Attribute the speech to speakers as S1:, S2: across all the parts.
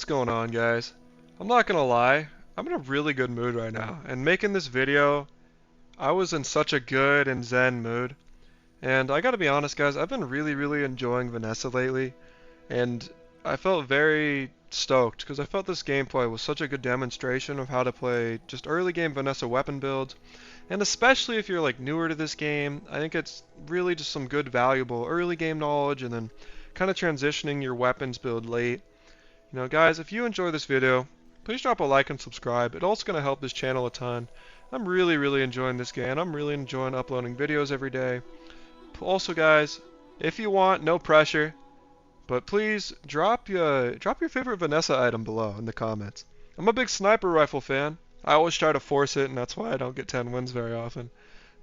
S1: What's going on, guys? I'm not gonna lie, I'm in a really good mood right now, and making this video, I was in such a good and zen mood. And I gotta be honest, guys, I've been really enjoying Vanessa lately, and I felt very stoked because I felt this gameplay was such a good demonstration of how to play just early game Vanessa weapon builds. And especially if you're like newer to this game, I think it's really just some good valuable early game knowledge and then kind of transitioning your weapons build late. Guys, if you enjoy this video, please drop a like and subscribe. It's also going to help this channel a ton. I'm really enjoying this game. I'm really enjoying uploading videos every day. Also, guys, if you want, no pressure, but please drop your favorite Vanessa item below in the comments. I'm a big sniper rifle fan. I always try to force it, and that's why I don't get 10 wins very often.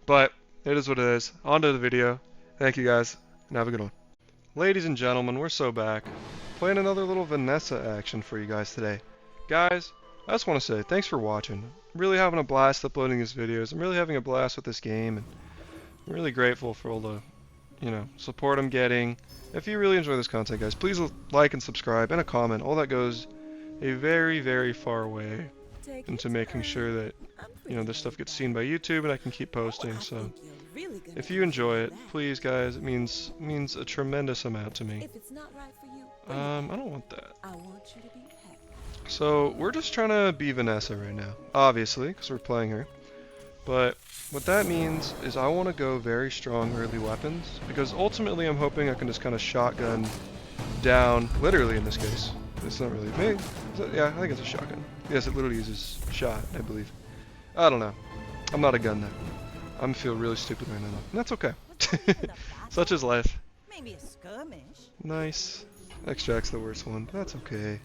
S1: But it is what it is. On to the video. Thank you, guys, and have a good one. Ladies and gentlemen, we're so back. Playing another little Vanessa action for you guys today. Guys, I just want to say thanks for watching. I'm really having a blast uploading these videos. I'm really having a blast with this game, and I'm really grateful for all the, support I'm getting. If you really enjoy this content, guys, please like and subscribe and a comment. All that goes a very far way into making sure that, this stuff gets seen by YouTube and I can keep posting. So if you enjoy it, please, guys, it means a tremendous amount to me. I don't want that. So we're just trying to be Vanessa right now, obviously, because we're playing her. But what that means is I want to go very strong early weapons, because ultimately I'm hoping I can just kind of shotgun down, literally in this case. It's not really me. Yeah, I think it's a shotgun. Yes, it literally uses shot, I believe. I don't know. I'm not a gun there. I'm feel really stupid right now, and that's okay. Such is life.
S2: Maybe a skirmish.
S1: Nice. Extract's the worst one, but that's okay.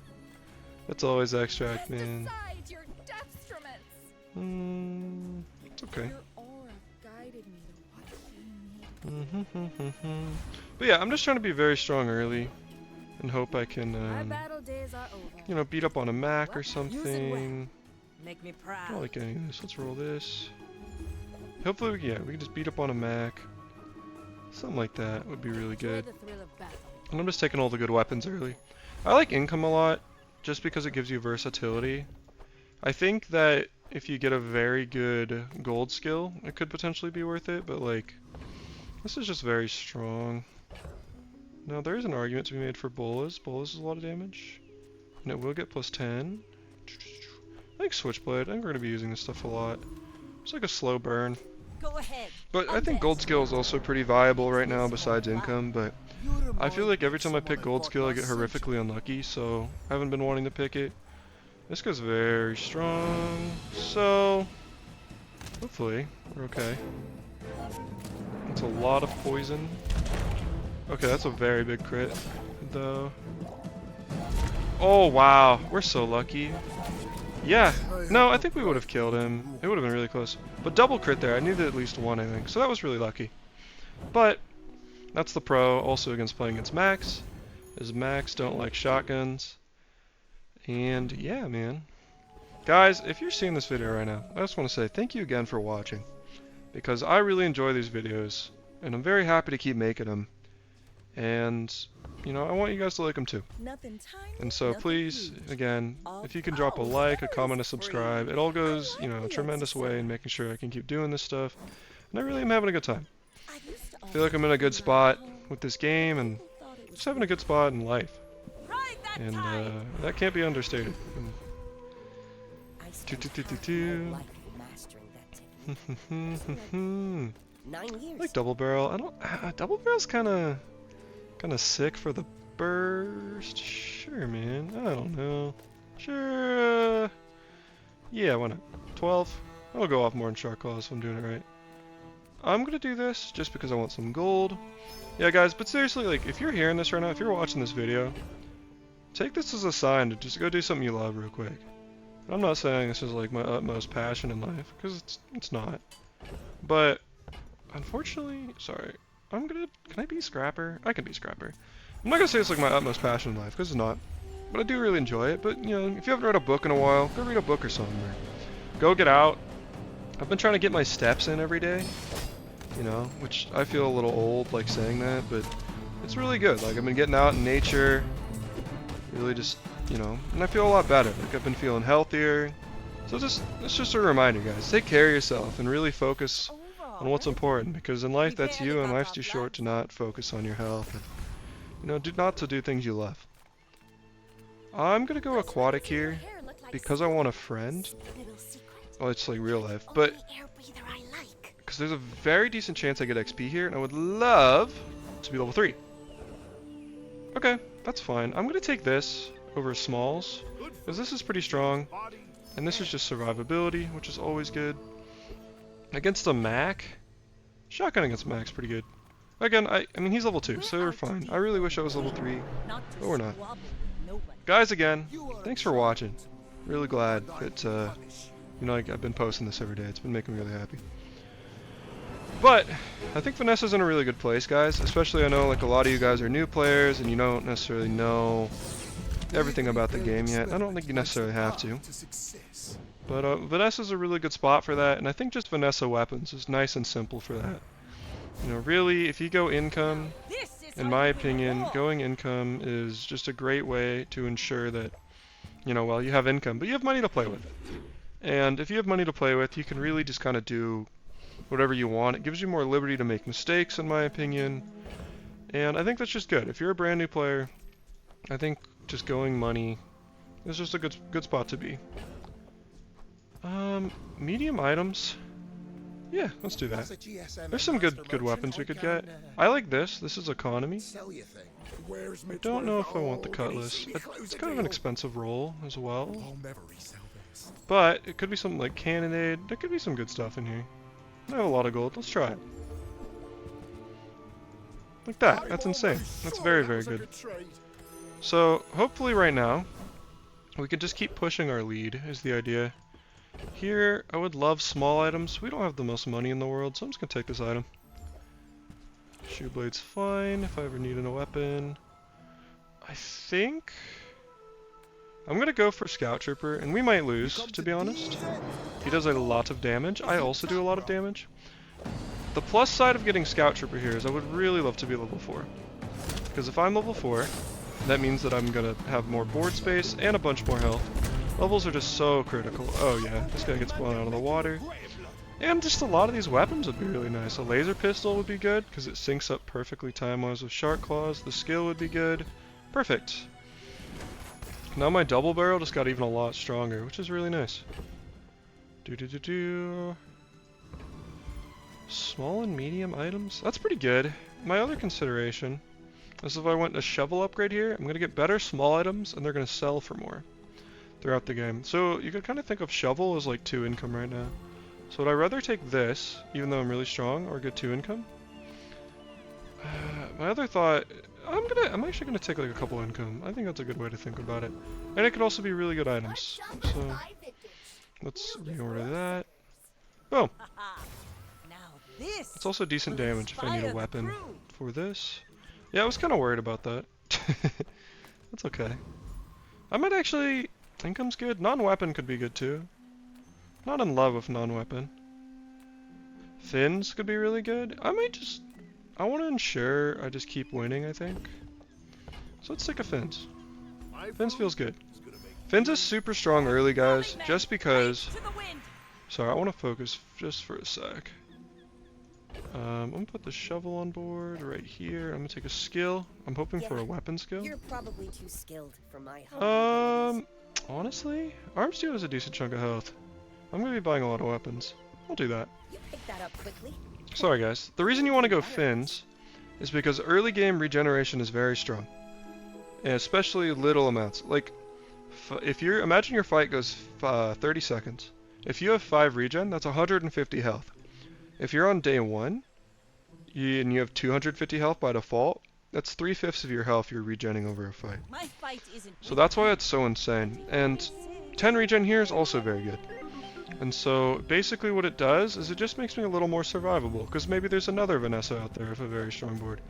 S1: It's always extract, man. It's okay. But yeah, I'm just trying to be very strong early and hope I can, beat up on a Mac or something.
S2: Make me proud.
S1: I don't like any of this. Let's roll this. Hopefully, we can just beat up on a Mac. Something like that would be really good. And I'm just taking all the good weapons early. I like income a lot, just because it gives you versatility. I think that if you get a very good gold skill, it could potentially be worth it, but like, this is just very strong. Now, there is an argument to be made for bolas. Bolas is a lot of damage, and it will get plus 10. I think Switchblade, I think we're going to be using this stuff a lot. It's like a slow burn.
S2: Go ahead.
S1: But I think gold skill is also pretty viable right now besides income, but I feel like every time I pick gold skill I get horrifically unlucky, so I haven't been wanting to pick it. This goes very strong, so hopefully we're okay. That's a lot of poison. Okay, that's a very big crit, though. Oh wow, we're so lucky. Yeah, no, I think we would have killed him. It would have been really close. But double crit there, I needed at least one, I think. So that was really lucky. But that's the pro, also against playing against Max, as Max don't like shotguns. And yeah, man. Guys, if you're seeing this video right now, I just want to say thank you again for watching. Because I really enjoy these videos, and I'm very happy to keep making them. And, I want you guys to like them too. And so please, again, if you can drop a like, a comment, a subscribe, it all goes, a tremendous way in making sure I can keep doing this stuff. And I really am having a good time. I feel like I'm in a good spot with this game, and just having a good spot in life. And that can't be understated. Like double barrel. Double barrel's kind of sick for the burst. Sure, man. I don't know. Sure. Yeah, why not? 12. I'll go off more in shark claws if I'm doing it right. I'm gonna do this just because I want some gold. Yeah, guys, but seriously, like, if you're hearing this right now, if you're watching this video, take this as a sign to just go do something you love real quick. I'm not saying this is like my utmost passion in life, because it's not. But unfortunately, sorry, can I be Scrapper? I can be Scrapper. I'm not gonna say it's like my utmost passion in life, because it's not. But I do really enjoy it. But if you haven't read a book in a while, go read a book or something. Or go get out. I've been trying to get my steps in every day. Which I feel a little old like saying that, but it's really good. Like, I've been getting out in nature, really just you know, and I feel a lot better. Like I've been feeling healthier. So it's just a reminder, guys. Take care of yourself and really focus on what's important, because in life that's you, and life's too short to not focus on your health and, you know, not to do things you love. I'm gonna go aquatic here because I want a friend. Well, it's like real life, but because there's a very decent chance I get XP here, and I would love to be level 3. Okay, that's fine. I'm gonna take this over Smalls, because this is pretty strong, and this is just survivability, which is always good. Against a Mac, shotgun against Mac's pretty good. Again, I mean, he's level 2, so we're fine. I really wish I was level 3, but we're not. Guys, again, thanks for watching. Really glad that, you know, like, I've been posting this every day. It's been making me really happy. But I think Vanessa's in a really good place, guys. Especially, I know like a lot of you guys are new players and you don't necessarily know everything about the game yet. I don't think you necessarily have to. But Vanessa's a really good spot for that, and I think just Vanessa weapons is nice and simple for that. You know, really, if you go income, in my opinion, going income is just a great way to ensure that, you know, well, you have income, but you have money to play with. And if you have money to play with, you can really just kind of do whatever you want. It gives you more liberty to make mistakes, in my opinion. And I think that's just good. If you're a brand new player, I think just going money is just a good spot to be. Medium items. Yeah, let's do that. There's some good weapons we could get. I like this. This is economy. I don't know if I want the cutlass. It's kind of an expensive roll as well. But it could be something like cannonade. There could be some good stuff in here. I have a lot of gold. Let's try it. Like that. That's insane. That's very, very good. So, hopefully right now, we can just keep pushing our lead, is the idea. Here, I would love small items. We don't have the most money in the world, so I'm just going to take this item. Shoe blade's fine if I ever need a weapon. I think I'm going to go for Scout Trooper, and we might lose, to be honest. He does a lot of damage. I also do a lot of damage. The plus side of getting Scout Trooper here is I would really love to be level 4. Because if I'm level 4, that means that I'm going to have more board space and a bunch more health. Levels are just so critical. Oh yeah, this guy gets blown out of the water. And just a lot of these weapons would be really nice. A laser pistol would be good, because it syncs up perfectly time-wise with Shark Claws. The skill would be good. Perfect. Now my double barrel just got even a lot stronger, which is really nice. Small and medium items? That's pretty good. My other consideration is if I went a shovel upgrade here, I'm going to get better small items, and they're going to sell for more throughout the game. So you could kind of think of shovel as like 2 income right now. So would I rather take this, even though I'm really strong, or get 2 income? My other thought, I'm actually gonna take like a couple income. I think that's a good way to think about it. And it could also be really good items. So let's reorder that. Boom. It's also decent damage if I need a weapon for this. Yeah, I was kind of worried about that. That's okay. I might actually... Income's good. Non-weapon could be good too. Not in love with non-weapon. Fins could be really good. I want to ensure I just keep winning, I think. So let's take a Fins. Fins feels good. Fins is super strong early, guys, just because... Sorry, I want to focus just for a sec. I'm going to put the shovel on board right here. I'm going to take a skill. I'm hoping for a weapon skill.
S3: You're probably too skilled for my
S1: honestly, arms do has a decent chunk of health. I'm going to be buying a lot of weapons. I'll do that.
S3: You picked that up quickly.
S1: Sorry guys. The reason you want to go Fins is because early game regeneration is very strong. And especially little amounts. Like, if you're, imagine your fight goes 30 seconds. If you have 5 regen, that's 150 health. If you're on day 1, and you have 250 health by default, that's 3/5 of your health you're regenning over a fight. So that's why it's so insane. And 10 regen here is also very good. And so basically what it does is it just makes me a little more survivable, because maybe there's another Vanessa out there with a very strong board.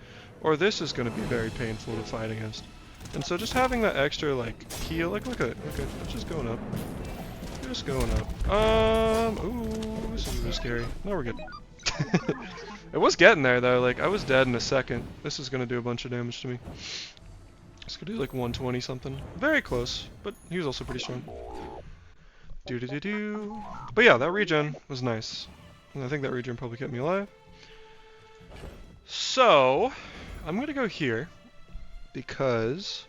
S1: Or this is going to be very painful to fight against. And so just having that extra like heal, like look at it, it's just going up. Just going up. Ooh, this is really scary. No, we're good. It was getting there though, like I was dead in a second. This is gonna do a bunch of damage to me. This could do like 120 something. Very close, but he was also pretty strong. Do do do do. But yeah, that regen was nice. And I think that regen probably kept me alive. So, I'm gonna go here because,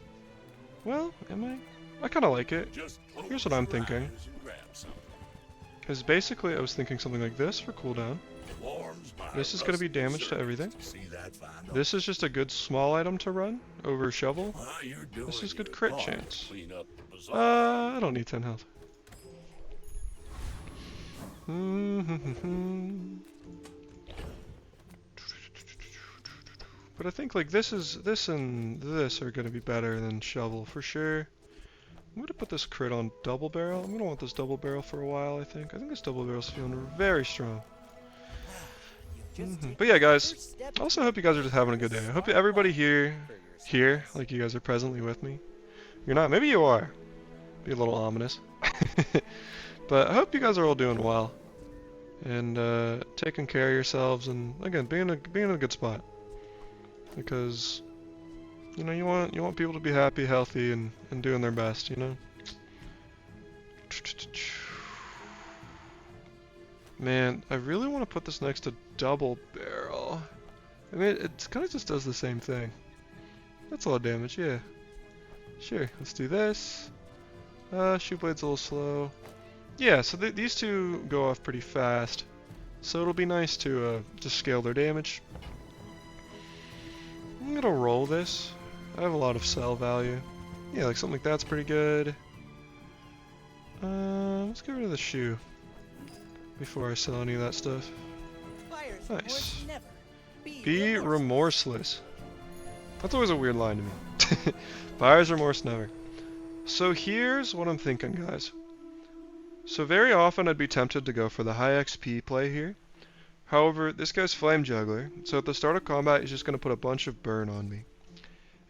S1: well, am I? I kind of like it. Here's what I'm thinking. Is basically I was thinking something like this for cooldown. This is gonna be damage to everything. This is just a good small item to run over shovel. This is good crit chance. I don't need 10 health. But I think like this and this are gonna be better than shovel for sure. I'm gonna put this crit on double barrel. I'm gonna want this double barrel for a while, I think. I think this double barrel's feeling very strong. But yeah, guys, I also hope you guys are just having a good day. I hope everybody here, like you guys are presently with me. You're not, maybe you are. Be a little ominous. But I hope you guys are all doing well. And taking care of yourselves and, again, being in a good spot. Because, you know, you want people to be happy, healthy, and doing their best, you know? Man, I really want to put this next to double barrel. I mean, it kind of just does the same thing. That's a lot of damage, yeah. Sure, let's do this. Shoe blade's a little slow. Yeah, so these two go off pretty fast. So it'll be nice to scale their damage. I'm gonna roll this. I have a lot of sell value. Yeah, like something like that's pretty good. Let's get rid of the shoe before I sell any of that stuff. Nice. Be remorseless. That's always a weird line to me. Buyer's remorse never. So here's what I'm thinking, guys. So very often I'd be tempted to go for the high XP play here. However, this guy's Flame Juggler, so at the start of combat he's just going to put a bunch of burn on me.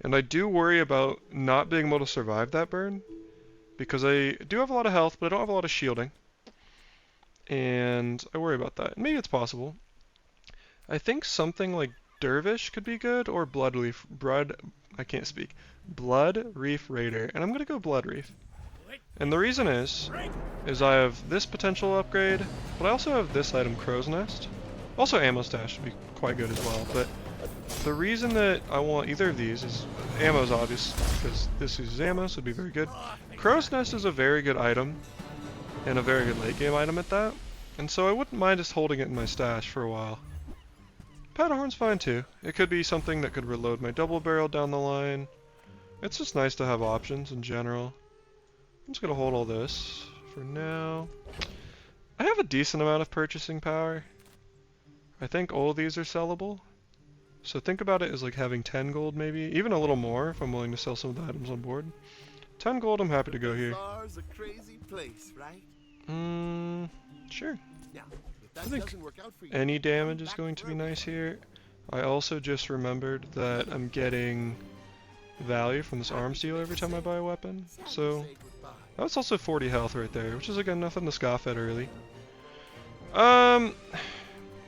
S1: And I do worry about not being able to survive that burn, because I do have a lot of health, but I don't have a lot of shielding. And I worry about that. Maybe it's possible. I think something like Dervish could be good, or Blood Reef Raider, and I'm going to go Blood Reef. And the reason is I have this potential upgrade, but I also have this item, Crow's Nest. Also Ammo Stash would be quite good as well, but the reason that I want either of these is ammo's obvious, because this uses ammo, so it'd be very good. Crow's Nest is a very good item, and a very good late game item at that, and so I wouldn't mind just holding it in my stash for a while. Powderhorn's fine too. It could be something that could reload my double barrel down the line. It's just nice to have options in general. I'm just gonna hold all this for now. I have a decent amount of purchasing power. I think all of these are sellable. So think about it as like having 10 gold maybe, even a little more if I'm willing to sell some of the items on board. 10 gold, I'm happy to go here.
S4: Bazaar's a crazy place, right?
S1: Sure.
S4: Now, if
S1: I
S4: that
S1: think
S4: doesn't work out for you,
S1: any damage is going to be nice here. I also just remembered that I'm getting value from this arms dealer every time I buy a weapon. So
S4: say goodbye.
S1: that's also 40 health right there, which is again nothing to scoff at early.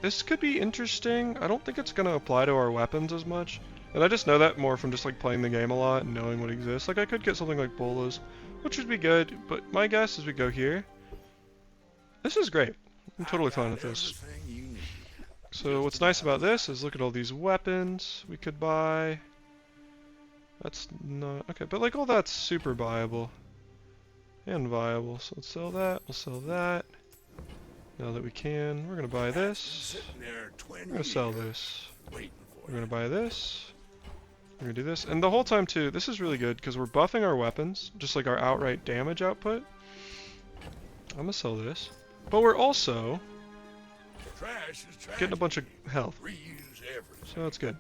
S1: This could be interesting. I don't think it's gonna apply to our weapons as much. And I just know that more from just like playing the game a lot and knowing what exists. Like I could get something like Bolas, which would be good, but my guess is we go here. This is great. I'm totally fine with this. So what's nice about this is look at all these weapons we could buy. That's not okay, but like all that's super viable and viable. So let's sell that. We'll sell that. Now that we can, we're gonna buy this. We're gonna sell this. We're gonna buy this. We're gonna do this, and the whole time too. This is really good because we're buffing our weapons, just like our outright damage output. I'm gonna sell this, but we're also getting a bunch of health, so that's good.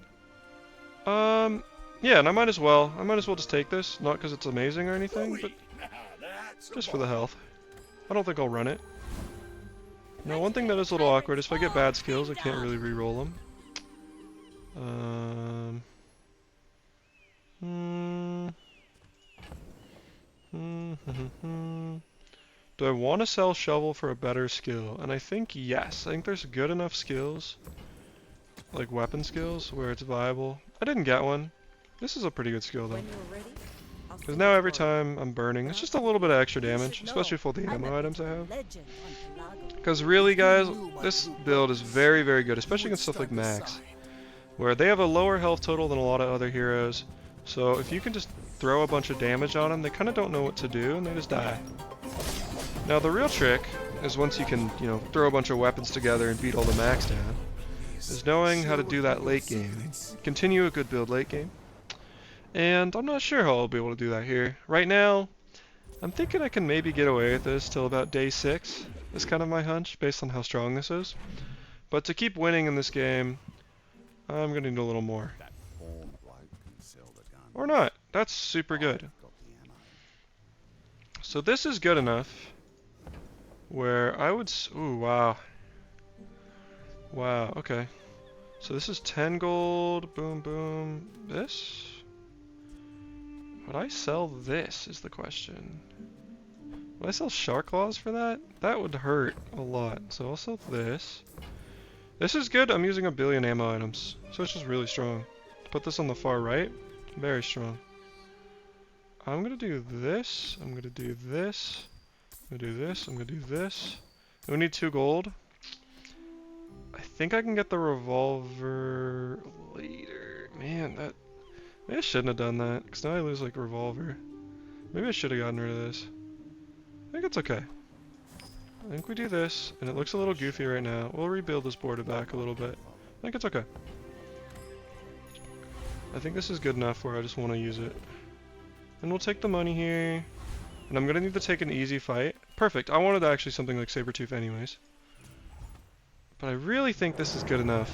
S1: Yeah, and I might as well just take this, not because it's amazing or anything, but just for the health. I don't think I'll run it. Now, one thing that is a little awkward is if I get bad skills, I can't really re-roll them. Do I want to sell shovel for a better skill? And I think yes. I think there's good enough skills, like weapon skills, where it's viable. I didn't get one, This is a pretty good skill though.
S3: When you're ready, I'll
S1: Because
S3: send
S1: now
S3: it
S1: every
S3: for you.
S1: time I'm burning, it's just a little bit of extra
S2: You
S1: damage,
S2: should
S1: especially
S2: know.
S1: for the
S2: I
S1: ammo
S2: met
S1: items I
S2: a
S1: have.
S2: legend on Pelago.
S1: Because really guys, this build is very, very good, especially against stuff like Max, where they have a lower health total than a lot of other heroes. So if you can just throw a bunch of damage on them, they kind of don't know what to do and they just die. Now the real trick is once you can, you know, throw a bunch of weapons together and beat all the Max down, is knowing how to do that late game. Continue a good build late game. And I'm not sure how I'll be able to do that here. Right now, I'm thinking I can maybe get away with this till about day 6. Is kind of my hunch, based on how strong this is. But to keep winning in this game, I'm going to need a little more. Or not. That's super good. So this is good enough where I would... Ooh, wow. Wow, okay. So this is 10 gold, boom, boom. This? Would I sell this is the question. Would I sell shark claws for that? That would hurt a lot. So I'll sell this. This is good. I'm using 1 billion ammo items. So it's just really strong. Put this on the far right. Very strong. I'm gonna do this. I'm gonna do this. I'm gonna do this. I'm gonna do this. We need 2 gold. I think I can get the revolver later. Man, that... Maybe I shouldn't have done that, because now I lose, like, revolver. Maybe I should have gotten rid of this. I think it's okay. I think we do this, and it looks a little goofy right now. We'll rebuild this border back a little bit. I think it's okay. I think this is good enough where I just want to use it. And we'll take the money here. And I'm going to need to take an easy fight. Perfect. I wanted actually something like Sabertooth anyways. But I really think this is good enough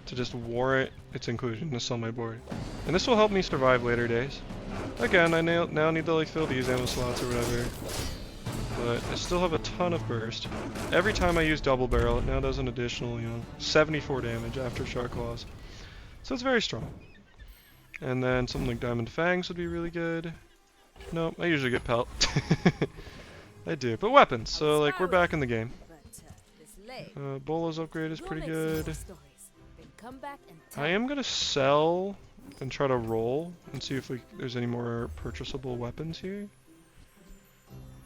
S1: to just warrant its inclusion in this on my board. And this will help me survive later days. Again, I now need to like fill these ammo slots or whatever. But I still have a ton of burst. Every time I use double barrel, it now does an additional, 74 damage after Shark Claws. So it's very strong. And then something like Diamond Fangs would be really good. Nope, I usually get Pelt. I do. But weapons, so like we're back in the game. Bolo's upgrade is pretty good. I am gonna sell and try to roll and see if there's any more purchasable weapons here.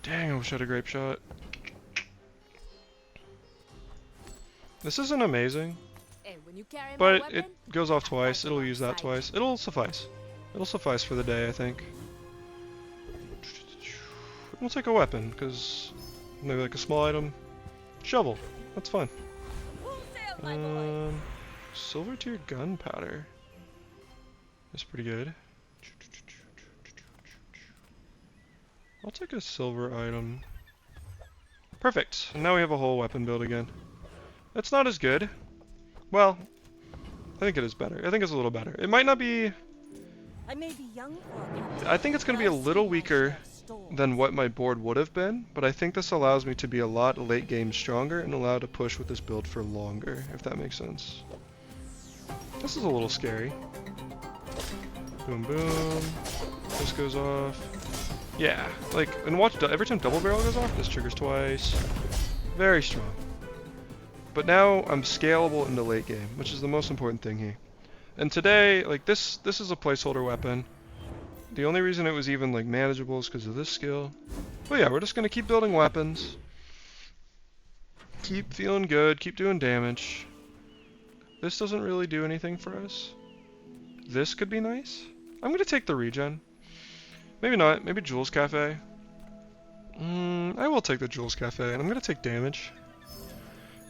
S1: Dang, I wish I had a grape shot. This isn't amazing, but it goes off twice. It'll use that twice. It'll suffice. It'll suffice for the day, I think. We'll take a weapon, because maybe like a small item. Shovel. That's fine. Silver tier gunpowder. That's pretty good. I'll take a silver item. Perfect. And now we have a whole weapon build again. It's not as good. Well, I think it is better. I think it's a little better. It might not be...
S2: I may be young,
S1: I think it's going to be a little weaker than what my board would have been, but I think this allows me to be a lot late game stronger and allow to push with this build for longer, if that makes sense. This is a little scary. Boom, boom. This goes off. Yeah, like, and watch, every time double barrel goes off, this triggers twice. Very strong. But now I'm scalable into late game, which is the most important thing here. And today, like, this is a placeholder weapon. The only reason it was even, like, manageable is because of this skill. But yeah, we're just gonna keep building weapons. Keep feeling good, keep doing damage. This doesn't really do anything for us. This could be nice. I'm gonna take the regen. Maybe not. Maybe Jules Cafe. I will take the Jules Cafe, and I'm gonna take damage.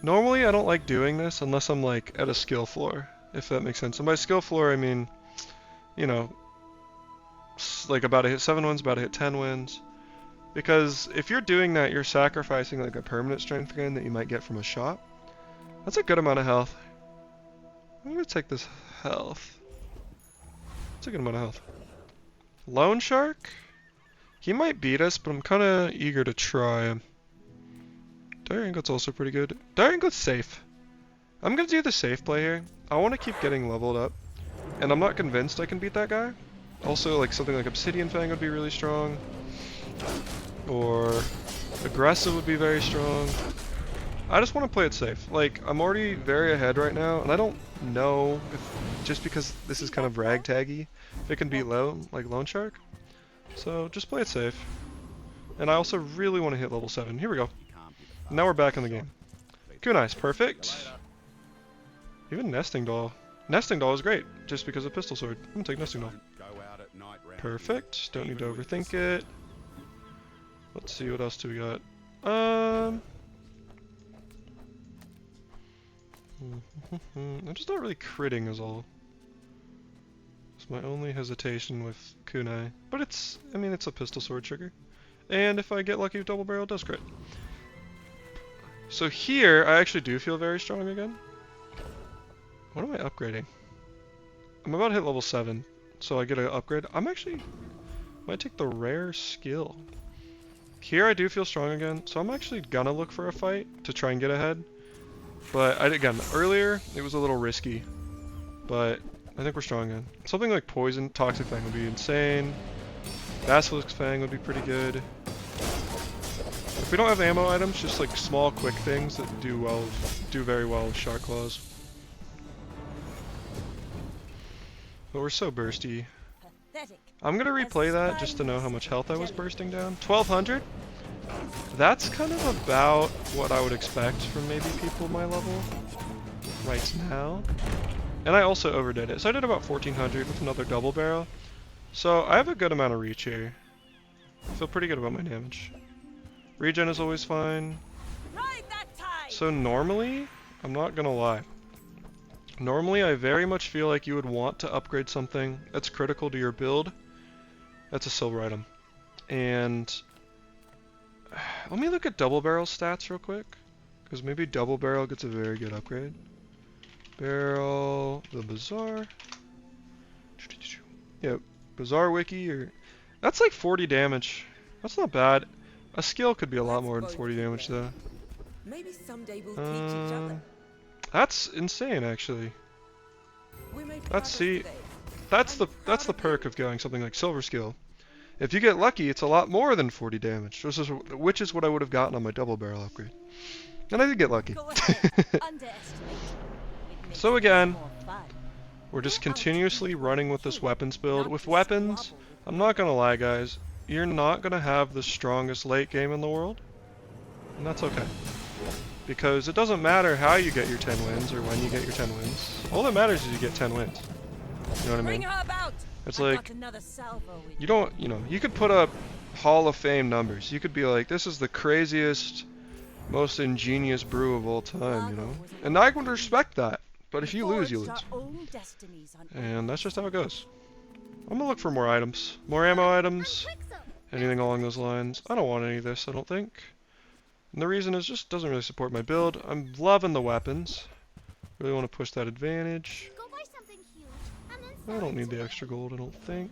S1: Normally, I don't like doing this unless I'm like at a skill floor, if that makes sense. And by skill floor, I mean, you know, like about to hit 7 wins, about to hit 10 wins. Because if you're doing that, you're sacrificing like a permanent strength gain that you might get from a shot. That's a good amount of health. I'm gonna take this health. That's a good amount of health. Lone Shark? He might beat us, but I'm kind of eager to try him. Dire Ingot's also pretty good. Dire Ingot's safe. I'm gonna do the safe play here. I want to keep getting leveled up. And I'm not convinced I can beat that guy. Also, like something like Obsidian Fang would be really strong. Or Aggressive would be very strong. I just want to play it safe. Like, I'm already very ahead right now, and I don't know if just because this is kind of ragtaggy. If it can beat like Loan Shark. So just play it safe. And I also really want to hit level 7. Here we go. Now we're back in the game. Kunai's perfect. Even Nesting Doll. Nesting Doll is great, just because of Pistol Sword. I'm gonna take Nesting Doll. Perfect. Don't need to overthink it. Let's see, what else do we got? I'm just not really critting is all. It's my only hesitation with Kunai. But it's, I mean, it's a Pistol Sword trigger. And if I get lucky with double barrel, it does crit. So here, I actually do feel very strong again. What am I upgrading? I'm about to hit level 7, so I get an upgrade. I'm actually, might take the rare skill. Here I do feel strong again, so I'm actually gonna look for a fight to try and get ahead. But again, earlier it was a little risky, but I think we're strong again. Something like Poison, Toxic Fang would be insane. Basilisk Fang would be pretty good. If we don't have ammo items, just like small quick things that do very well with Shark Claws. But we're so bursty.
S2: Pathetic.
S1: I'm gonna replay that just to know how much health I was bursting down. 1200? That's kind of about what I would expect from maybe people my level right now. And I also overdid it. So I did about 1400 with another double barrel. So I have a good amount of reach here. I feel pretty good about my damage. Regen is always fine.
S2: Ride that tide.
S1: So normally, I'm not gonna lie. Normally I very much feel like you would want to upgrade something that's critical to your build. That's a silver item. And let me look at double barrel stats real quick. Because maybe double barrel gets a very good upgrade. Barrel, the Bazaar. Yep, Bazaar wiki, or that's like 40 damage. That's not bad. A skill could be a lot more than 40 damage though.
S3: Maybe someday we'll teach each other.
S1: That's insane actually.
S3: We made
S1: Let's
S3: progress
S1: see.
S3: today.
S1: That's the perk of going something like silver skill. If you get lucky, it's a lot more than 40 damage, which is what I would have gotten on my double barrel upgrade. And I did get lucky.
S2: Go ahead. Underestimate. It makes
S1: So
S2: it
S1: again,
S2: more fun.
S1: we're just continuously running with this weapons build. With weapons, I'm not gonna lie guys, you're not gonna have the strongest late game in the world. And that's okay. Because it doesn't matter how you get your 10 wins or when you get your 10 wins. All that matters is you get 10 wins. You know what I
S2: Bring
S1: mean?
S2: her about.
S1: It's
S2: I've
S1: like,
S2: got another salvo with
S1: you don't, you know, you could put up Hall of Fame numbers. You could be like, this is the craziest, most ingenious brew of all time, you know? And I would respect that. But if you lose, you lose.
S2: Our own destinies on
S1: And that's just how it goes. I'm gonna look for more items. More ammo items. Anything along those lines. I don't want any of this, I don't think. And the reason is just doesn't really support my build. I'm loving the weapons. Really want to push that advantage.
S5: Go buy something huge and then
S1: I don't need the extra gold, I don't think.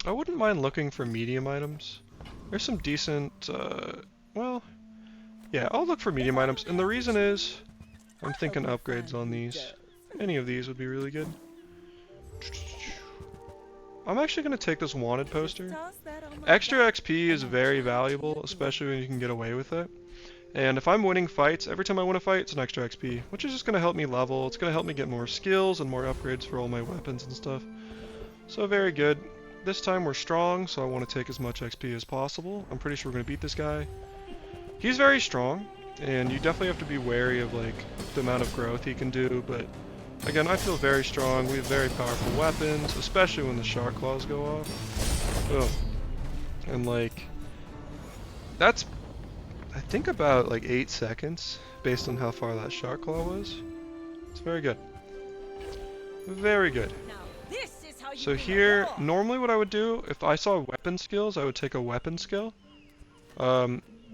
S1: I wouldn't mind looking for medium items. There's some decent, well, yeah, I'll look for medium items. And the reason is, I'm thinking upgrades on these. Any of these would be really good. I'm actually going to take this wanted poster.
S2: Toss that on my
S1: Extra
S2: back.
S1: XP is very valuable, especially when you can get away with it. And if I'm winning fights, every time I win a fight, it's an extra XP, which is just going to help me level. It's going to help me get more skills and more upgrades for all my weapons and stuff. So very good. This time we're strong, so I want to take as much XP as possible. I'm pretty sure we're going to beat this guy. He's very strong, and you definitely have to be wary of like the amount of growth he can do, but again, I feel very strong. We have very powerful weapons, especially when the Shark Claws go off. Boom. And like, that's, I think about like 8 seconds, based on how far that Shark Claw was. It's very good. Very good.
S2: Now, this is how you
S1: So
S2: win a
S1: here,
S2: war.
S1: normally what I would do, if I saw weapon skills, I would take a weapon skill.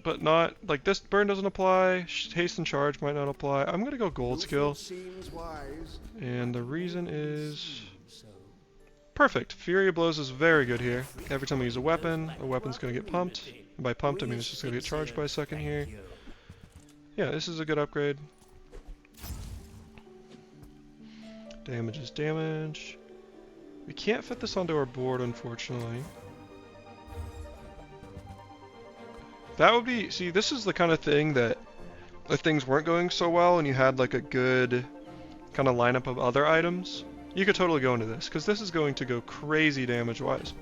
S1: But not, like this burn doesn't apply, haste and charge might not apply. I'm gonna go gold skill.
S4: Seems wise.
S1: And the reason is... Perfect. Fury of Blows is very good here. Every time I use a weapon, the weapon's gonna get pumped. And by pumped, I mean it's just gonna get charged by a second here. Yeah, this is a good upgrade. Damage is damage. We can't fit this onto our board, unfortunately. That would be... See, this is the kind of thing that if things weren't going so well and you had like a good kind of lineup of other items, you could totally go into this, because this is going to go crazy damage-wise.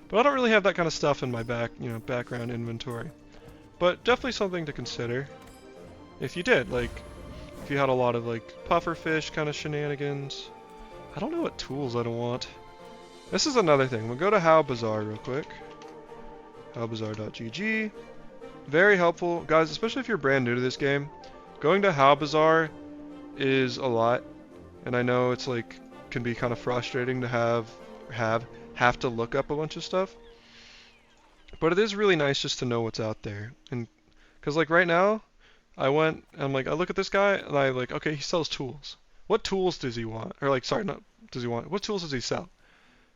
S1: But I don't really have that kind of stuff in my background inventory. But definitely something to consider if you did, like, if you had a lot of, like, pufferfish kind of shenanigans. I don't know what tools I'd want. This is another thing. We'll go to How Bazaar real quick. howbazaar.gg. Very helpful. Guys, especially if you're brand new to this game, going to How Bazaar is a lot. And I know it's, like, can be kind of frustrating to have to look up a bunch of stuff. But it is really nice just to know what's out there. And because like right now, I look at this guy and I like, okay, he sells tools. What tools does he want? Or like, sorry, not does he want? What tools does he sell?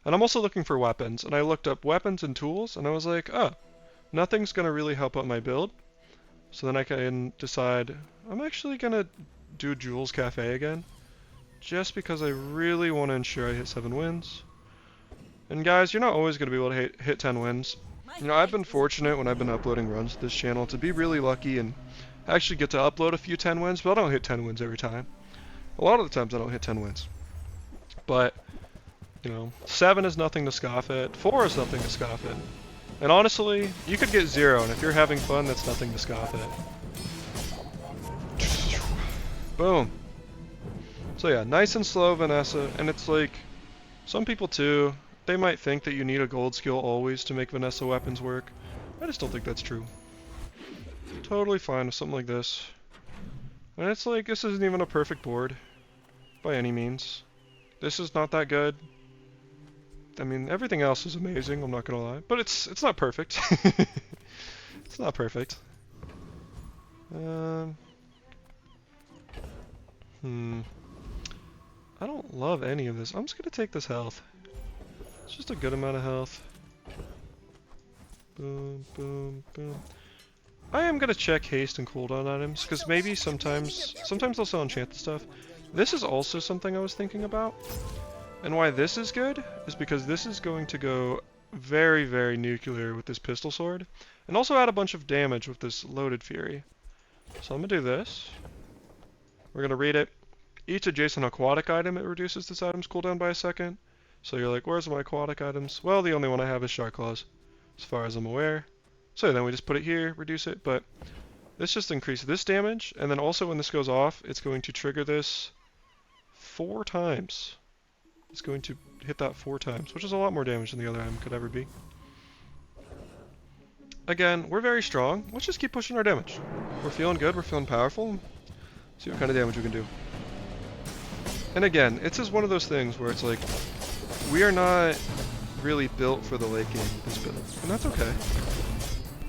S1: And I'm also looking for weapons. And I looked up weapons and tools and I was like, oh, nothing's going to really help out my build. So then I can decide, I'm actually going to do Jules Cafe again. Just because I really want to ensure I hit 7 wins. And guys, you're not always going to be able to hit 10 wins. You know, I've been fortunate when I've been uploading runs to this channel to be really lucky and actually get to upload a few 10 wins, but I don't hit 10 wins every time. A lot of the times I don't hit 10 wins. But, you know, 7 is nothing to scoff at, 4 is nothing to scoff at. And honestly, you could get 0, and if you're having fun, that's nothing to scoff at. Boom. So yeah, nice and slow Vanessa, and it's like, some people too, they might think that you need a gold skill always to make Vanessa weapons work. I just don't think that's true. Totally fine with something like this. And it's like, this isn't even a perfect board. By any means. This is not that good. I mean, everything else is amazing, I'm not gonna lie. But it's not perfect. It's not perfect. I don't love any of this. I'm just gonna take this health. It's just a good amount of health. Boom, boom, boom. I am gonna check haste and cooldown items, because maybe sometimes they'll sell enchanted stuff. This is also something I was thinking about. And why this is good is because this is going to go very, very nuclear with this pistol sword. And also add a bunch of damage with this loaded fury. So I'm gonna do this. We're gonna read it. Each adjacent aquatic item, it reduces this item's cooldown by a second. So you're like, where's my aquatic items? Well, the only one I have is Shark Claws, as far as I'm aware. So then we just put it here, reduce it, but this just increases this damage, and then also when this goes off, it's going to trigger this 4 times. It's going to hit that 4 times, which is a lot more damage than the other item could ever be. Again, we're very strong. Let's just keep pushing our damage. We're feeling good, we're feeling powerful. See what kind of damage we can do. And again, it's just one of those things where it's like, we are not really built for the late game, this build, and that's okay.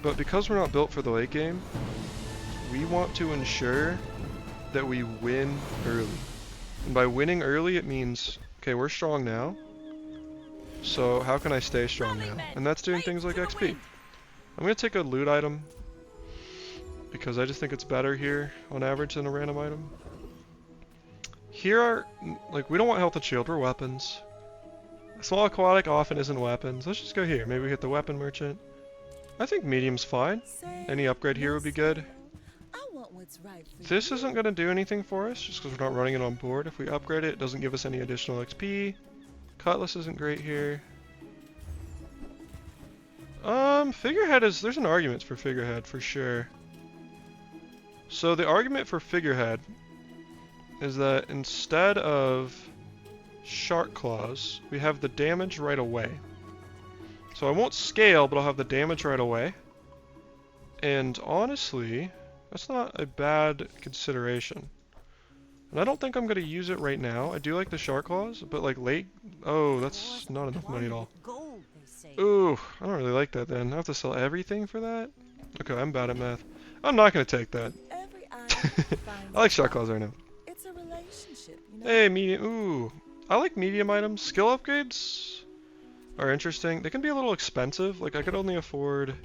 S1: But because we're not built for the late game, we want to ensure that we win early. And by winning early, it means, okay, we're strong now, so how can I stay strong now? And that's doing things like XP. I'm going to take a loot item, because I just think it's better here, on average, than a random item. Here are, like, we don't want health and shield, we're weapons. Small aquatic often isn't weapons. Let's just go here. Maybe we hit the weapon merchant. I think medium's fine. Any upgrade here would be good. This isn't going to do anything for us, just because we're not running it on board. If we upgrade it, it doesn't give us any additional XP. Cutlass isn't great here. Figurehead is, there's an argument for figurehead, for sure. So the argument for figurehead is that instead of Shark Claws, we have the damage right away. So I won't scale, but I'll have the damage right away. And honestly, that's not a bad consideration. And I don't think I'm going to use it right now. I do like the Shark Claws, but like late... Oh, that's not enough money at all. Ooh, I don't really like that then. I have to sell everything for that? Okay, I'm bad at math. I'm not going to take that. I like Shark Claws right now.
S3: It's a relationship, you know?
S1: Hey, medium... Ooh. I like medium items. Skill upgrades are interesting. They can be a little expensive. Like, I could only afford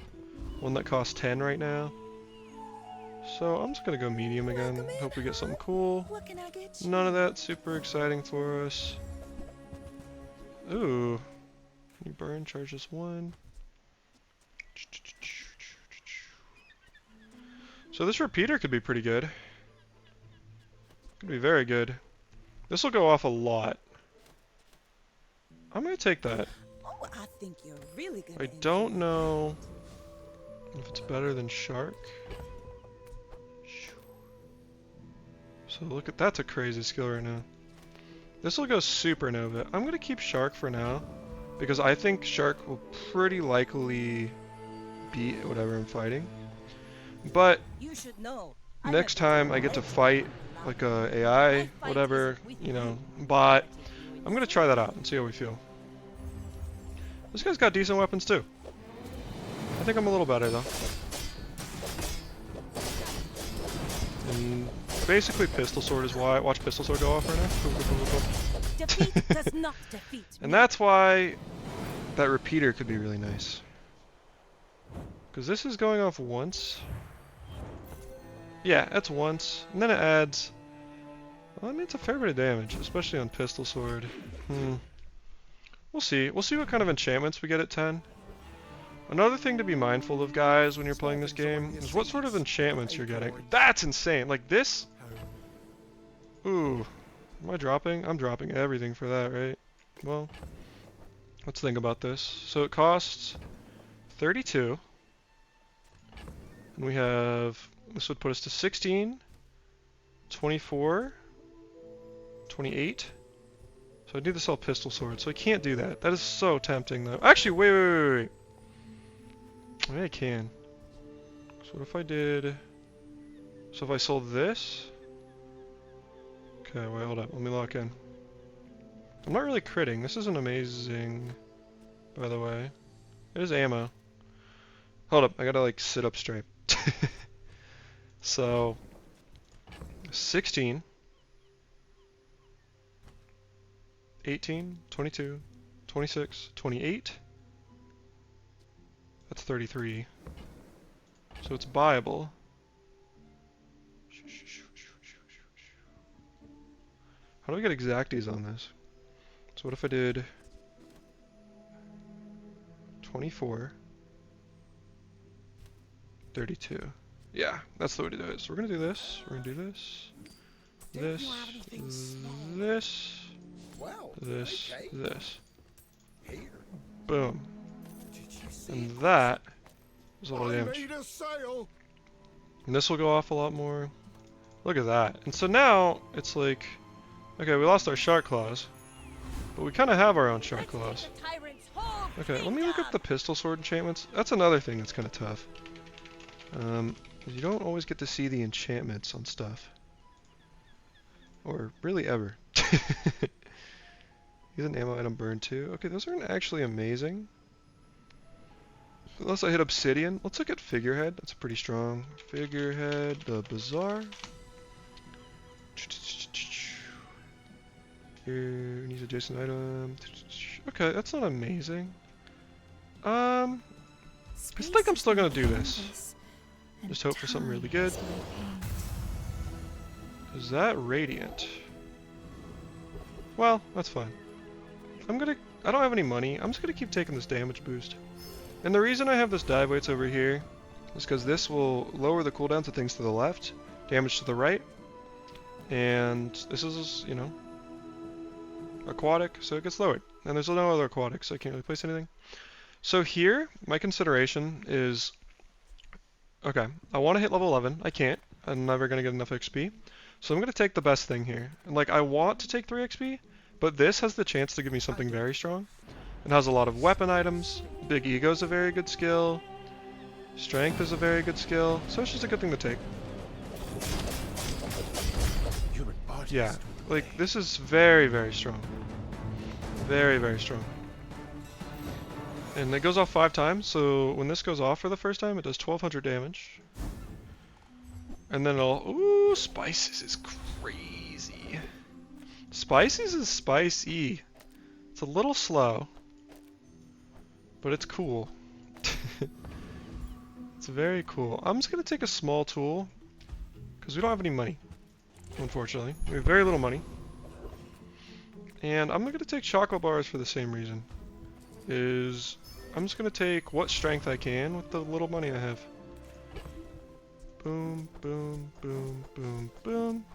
S1: one that costs 10 right now. So I'm just gonna go medium again. Hope we get something cool. None of that super exciting for us. Ooh. New burn charges 1. So this repeater could be pretty good. Could be very good. This will go off a lot. I'm gonna take that.
S3: Oh, I think you're really gonna
S1: I
S3: enjoy
S1: don't
S3: it.
S1: know if it's better than Shark. So look at, that's a crazy skill right now. This will go Supernova. I'm gonna keep Shark for now, because I think Shark will pretty likely beat whatever I'm fighting. But
S3: You should know.
S1: next time I get to fight like a AI, whatever, you know, bot, I'm gonna try that out and see how we feel. This guy's got decent weapons too. I think I'm a little better though. And basically Pistol Sword is why. Watch Pistol Sword go off right now. Boom, boom, boom, boom, boom.
S3: Defeat does not defeat
S1: And
S3: me.
S1: that's why that repeater could be really nice. Because this is going off once. Yeah, that's once. And then it adds... Well, I mean, it's a fair bit of damage, especially on Pistol Sword. We'll see. We'll see what kind of enchantments we get at 10. Another thing to be mindful of, guys, when you're playing this game, is what sort of enchantments you're getting. That's insane! Like this? Ooh. Am I dropping? I'm dropping everything for that, right? Well, let's think about this. So it costs 32. And we have... This would put us to 16, 24, 28. So I need to sell Pistol Sword, so I can't do that. That is so tempting, though. Actually, wait. Maybe I can. So what if I did... So if I sold this... Okay, wait, hold up. Let me lock in. I'm not really critting. This isn't amazing, by the way. It is ammo. Hold up, I gotta, like, sit up straight. So... 16... 18, 22, 26, 28. That's 33. So it's buyable. How do we get exacties on this? So what if I did 24, 32? Yeah, that's the way to do it. So we're gonna do this. We're gonna do this. This.
S4: Wow.
S1: This.
S4: Okay.
S1: This.
S4: Here.
S1: Boom.
S4: Did you see?
S1: And that is a lot of
S4: I
S1: damage.
S4: made a sale.
S1: And this will go off a lot more. Look at that. And so now it's like, okay, we lost our Shark Claws, but we kind of have our own Shark Claws. Okay, let me look up the Pistol Sword enchantments. That's another thing that's kind of tough. You don't always get to see the enchantments on stuff. Or really ever. Use an ammo item burn too. Okay, those aren't actually amazing. Unless I hit Obsidian. Let's look at Figurehead. That's pretty strong. Figurehead, the Bazaar. Here, needs adjacent item. Okay, that's not amazing. I think I'm still gonna do this. Just hope for something really good. Is that Radiant? Well, that's fine. I don't have any money. I'm just gonna keep taking this damage boost. And the reason I have this dive weights over here is because this will lower the cooldowns of things to the left, damage to the right, and this is, you know, aquatic, so it gets lowered. And there's no other aquatic, so I can't really place anything. So here, my consideration is, okay, I want to hit level 11. I can't. I'm never going to get enough XP. So I'm going to take the best thing here. And like, I want to take 3 XP, but this has the chance to give me something very strong. It has a lot of weapon items. Big Ego is a very good skill. Strength is a very good skill. So it's just a good thing to take. Yeah, like, this is very, very strong. Very, very strong. And it goes off 5 times, so when this goes off for the first time, it does 1200 damage. And then it'll... Ooh, Spices is crazy. Spices is spicy. It's a little slow, but it's cool. It's very cool. I'm just going to take a small tool, because we don't have any money, unfortunately. We have very little money. And I'm going to take chocolate bars for the same reason. I'm just going to take what strength I can with the little money I have. Boom, boom, boom, boom, boom.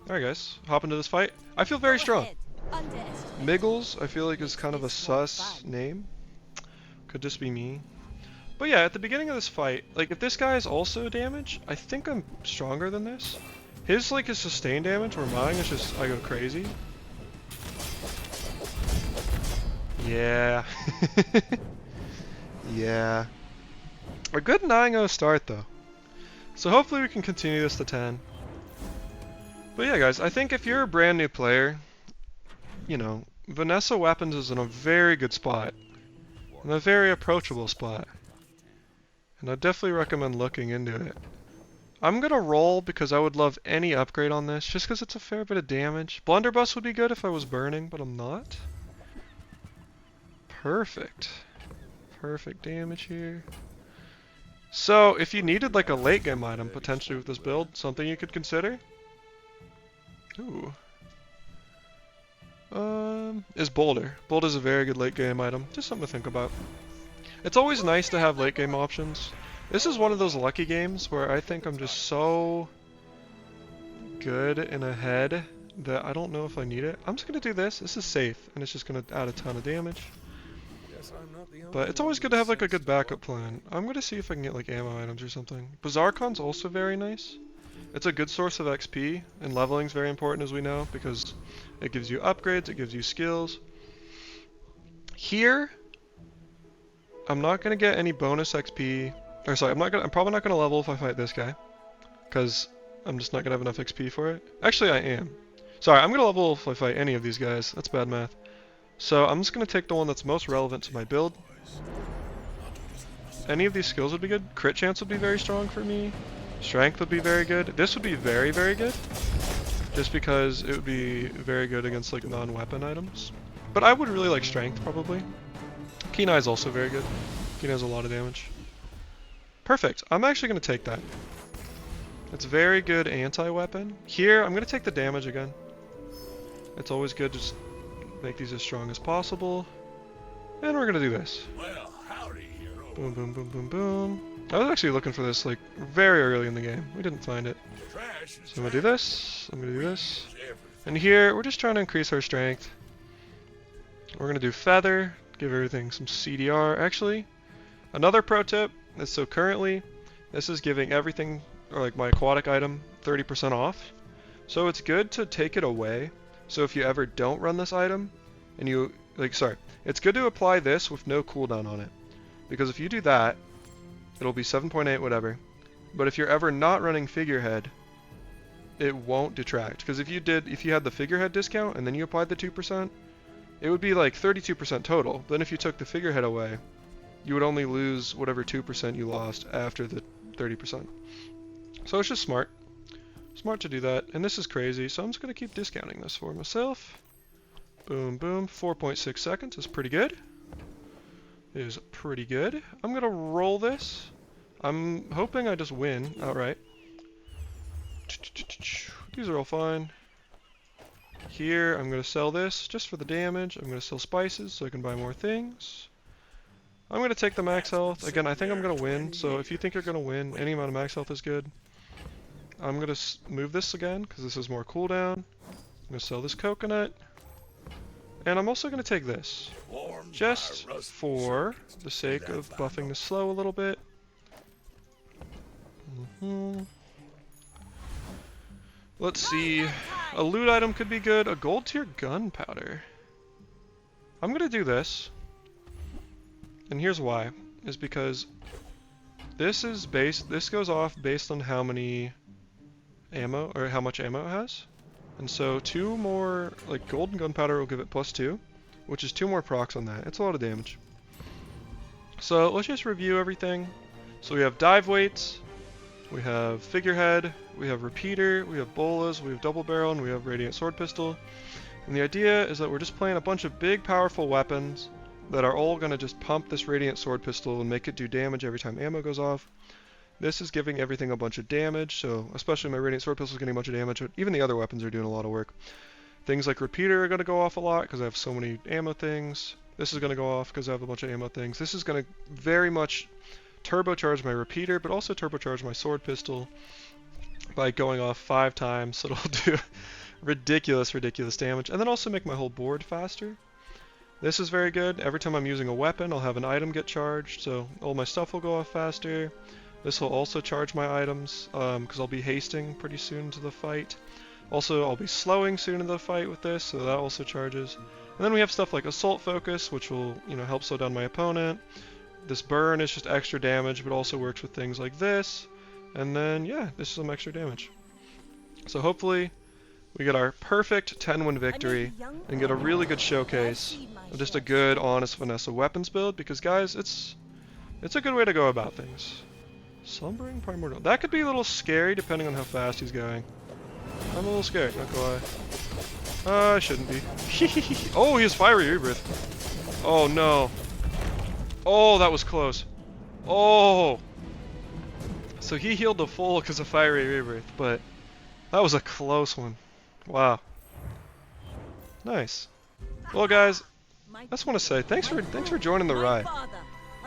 S1: Alright guys, hop into this fight. I feel very
S2: Go
S1: strong.
S2: ahead. Underestimate.
S1: Miggles, I feel like is kind of a
S2: It's more
S1: sus
S2: fun.
S1: name. Could just be me. But yeah, at the beginning of this fight, like if this guy is also damage, I think I'm stronger than this. His like is sustained damage, where mine is just I go crazy. Yeah. Yeah. A good 9-0 start though. So hopefully we can continue this to 10. But yeah guys, I think if you're a brand new player, you know, Vanessa weapons is in a very good spot. In a very approachable spot. And I definitely recommend looking into it. I'm gonna roll because I would love any upgrade on this, just because it's a fair bit of damage. Blunderbuss would be good if I was burning, but I'm not. Perfect. Perfect damage here. So, if you needed like a late game item potentially with this build, something you could consider. Ooh. Is Boulder. Boulder's a very good late game item. Just something to think about. It's always nice to have late game options. This is one of those lucky games where I think I'm just so good and ahead that I don't know if I need it. I'm just gonna do this. This is safe, and it's just gonna add a ton of damage. But it's always good to have like a good backup plan. I'm gonna see if I can get like ammo items or something. Bazaar Con's also very nice. It's a good source of XP, and leveling's very important as we know, because it gives you upgrades, it gives you skills. Here, I'm not gonna get any bonus XP. Or sorry, I'm probably not gonna level if I fight this guy, because I'm just not gonna have enough XP for it. Actually, I am. Sorry, I'm gonna level if I fight any of these guys. That's bad math. So I'm just gonna take the one that's most relevant to my build. Any of these skills would be good. Crit chance would be very strong for me. Strength would be very good. This would be very, very good. Just because it would be very good against like non-weapon items. But I would really like strength probably. Keen Eye is also very good. Keen Eye has a lot of damage. Perfect. I'm actually going to take that. It's very good anti-weapon. Here, I'm going to take the damage again. It's always good to just make these as strong as possible. And we're going to do this.
S4: Well, howdy, hero.
S1: Boom, boom, boom, boom, boom. I was actually looking for this like very early in the game. We didn't find it.
S4: Trash is
S1: So I'm going to do this. I'm going to do this.
S4: trash is everything.
S1: And here, we're just trying to increase our strength. We're going to do Feather. Give everything some CDR. Actually, another pro tip is so currently, this is giving everything, or like my aquatic item, 30% off. So it's good to take it away. So if you ever don't run this item, and you, it's good to apply this with no cooldown on it. Because if you do that, it'll be 7.8 whatever. But if you're ever not running Figurehead, it won't detract. Because if you had the Figurehead discount and then you applied the 2%, it would be like 32% total. Then if you took the Figurehead away, you would only lose whatever 2% you lost after the 30%. So it's just smart. Smart to do that. And this is crazy, so I'm just going to keep discounting this for myself. Boom, boom. 4.6 seconds is pretty good. It is pretty good. I'm going to roll this. I'm hoping I just win outright. These are all fine. Here, I'm going to sell this just for the damage. I'm going to sell spices so I can buy more things. I'm going to take the max health. Again, I think I'm going to win, so if you think you're going to win, any amount of max health is good. I'm going to move this again because this is more cooldown. I'm going to sell this coconut. And I'm also going to take this. Just for the sake of buffing the slow a little bit. Let's see. A loot item could be good. A gold tier gunpowder. I'm gonna do this. And here's why. Is because this goes off based on how many ammo, or how much ammo it has. And so 2 more, like gold and gunpowder will give it +2, which is 2 more procs on that. It's a lot of damage. So let's just review everything. So we have dive weights, we have figurehead, we have repeater, we have bolas, we have double barrel, and we have radiant sword pistol. And the idea is that we're just playing a bunch of big powerful weapons that are all going to just pump this radiant sword pistol and make it do damage every time ammo goes off. This is giving everything a bunch of damage, so especially my radiant sword pistol is getting a bunch of damage, but even the other weapons are doing a lot of work. Things like repeater are going to go off a lot because I have so many ammo things. This is going to go off because I have a bunch of ammo things. This is going to very much turbocharge my repeater, but also turbocharge my sword pistol by going off 5 times, so it'll do Ridiculous, ridiculous damage. And then also make my whole board faster. This is very good. Every time I'm using a weapon, I'll have an item get charged, so all my stuff will go off faster. This will also charge my items, because I'll be hasting pretty soon to the fight. Also, I'll be slowing soon in the fight with this, so that also charges. And then we have stuff like Assault Focus, which will, help slow down my opponent. This burn is just extra damage, but also works with things like this. And then, yeah, this is some extra damage. So hopefully, we get our perfect 10-win victory and get a really good showcase of just a good, honest Vanessa weapons build. Because, guys, it's a good way to go about things. Slumbering Primordial. That could be a little scary depending on how fast he's going. I'm a little scared, not gonna lie. I shouldn't be. Oh, he has Fiery Rebirth. Oh, no. Oh, that was close. Oh. So he healed the full because of Fiery Rebirth, but that was a close one. Wow. Nice. Well, guys, I just want to say thanks for joining the ride,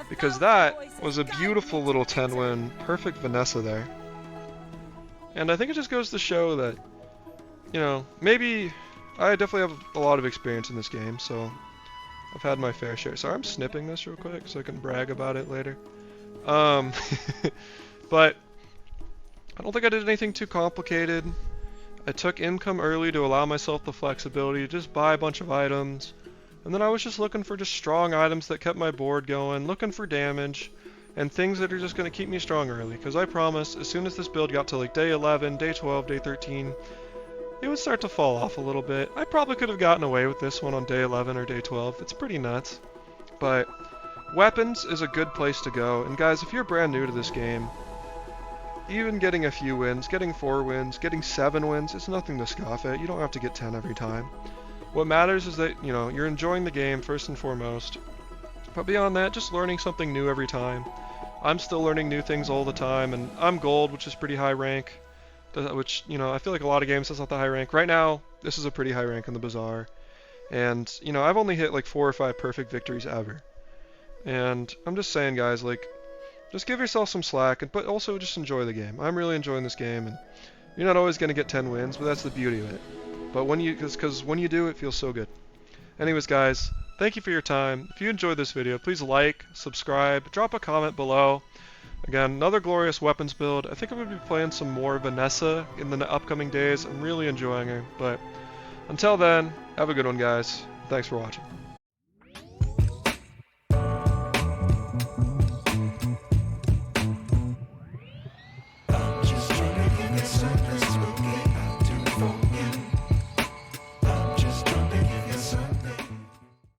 S1: because that was a beautiful little 10-win, perfect Vanessa there. And I think it just goes to show that, maybe I definitely have a lot of experience in this game, so I've had my fair share. Sorry, I'm snipping this real quick so I can brag about it later. But I don't think I did anything too complicated. I took income early to allow myself the flexibility to just buy a bunch of items. And then I was just looking for just strong items that kept my board going, looking for damage, and things that are just going to keep me strong early. Because I promise, as soon as this build got to like day 11, day 12, day 13, it would start to fall off a little bit. I probably could have gotten away with this one on day 11 or day 12. It's pretty nuts. But weapons is a good place to go. And guys, if you're brand new to this game, even getting a few wins, getting 4 wins, getting 7 wins, it's nothing to scoff at. You don't have to get 10 every time. What matters is that, you're enjoying the game first and foremost. But beyond that, just learning something new every time. I'm still learning new things all the time, and I'm gold, which is pretty high rank. Which, I feel like a lot of games that's not the high rank. Right now, this is a pretty high rank in the Bazaar. And, I've only hit like 4 or 5 perfect victories ever. And I'm just saying, guys, like, just give yourself some slack, but also just enjoy the game. I'm really enjoying this game, and you're not always going to get 10 wins, but that's the beauty of it. But because when you do, it feels so good. Anyways, guys, thank you for your time. If you enjoyed this video, please like, subscribe, drop a comment below. Again, another glorious weapons build. I think I'm going to be playing some more Vanessa in the upcoming days. I'm really enjoying her. But until then, have a good one, guys. Thanks for watching.